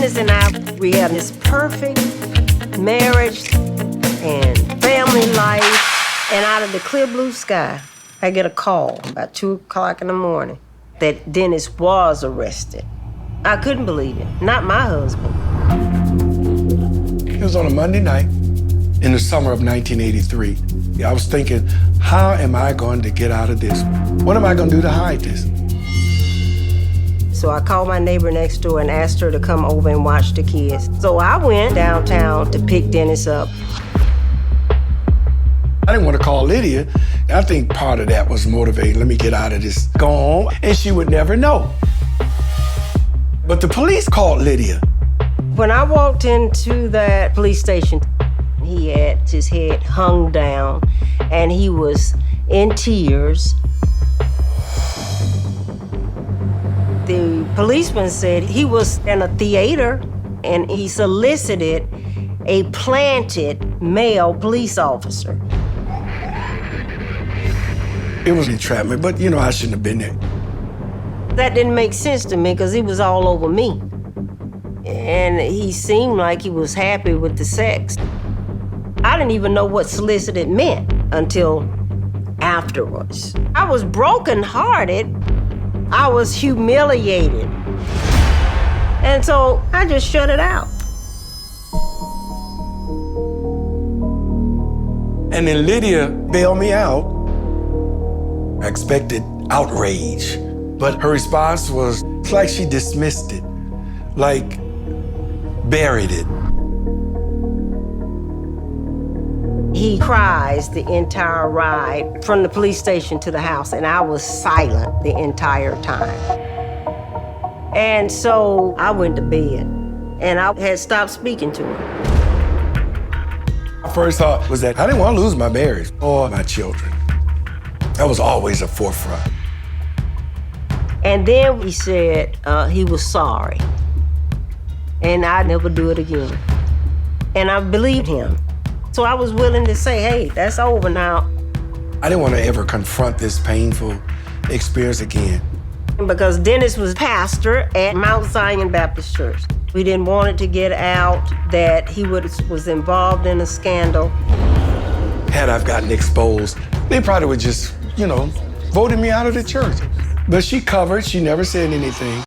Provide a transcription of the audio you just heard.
Dennis and I, we had this perfect marriage and family life. And out of the clear blue sky, I get a call about 2 o'clock in the morning that Dennis was arrested. I couldn't believe it. Not my husband. It was on a Monday night in the summer of 1983. I was thinking, how am I going to get out of this? What am I going to do to hide this? So I called my neighbor next door and asked her to come over and watch the kids. So I went downtown to pick Dennis up. I didn't want to call Lydia. I think part of that was motivating. Let me get out of this. Go home, and she would never know. But the police called Lydia. When I walked into that police station, he had his head hung down, and he was in tears. The policeman said he was in a theater, and he solicited a planted male police officer. It was entrapment, but you know, I shouldn't have been there. That didn't make sense to me because he was all over me. And he seemed like he was happy with the sex. I didn't even know what solicited meant until afterwards. I was brokenhearted. I was humiliated. And so I just shut it out. And then Lydia bailed me out. I expected outrage, but her response was, it's like she dismissed it, like buried it. He cries the entire ride from the police station to the house, and I was silent the entire time. And so I went to bed, and I had stopped speaking to him. My first thought was that I didn't want to lose my marriage or my children. That was always a forefront. And then he said he was sorry, and I'd never do it again. And I believed him. So I was willing to say, hey, that's over now. I didn't want to ever confront this painful experience again. Because Dennis was pastor at Mount Zion Baptist Church. We didn't want it to get out that he was involved in a scandal. Had I gotten exposed, they probably would just, voted me out of the church. But she covered, she never said anything.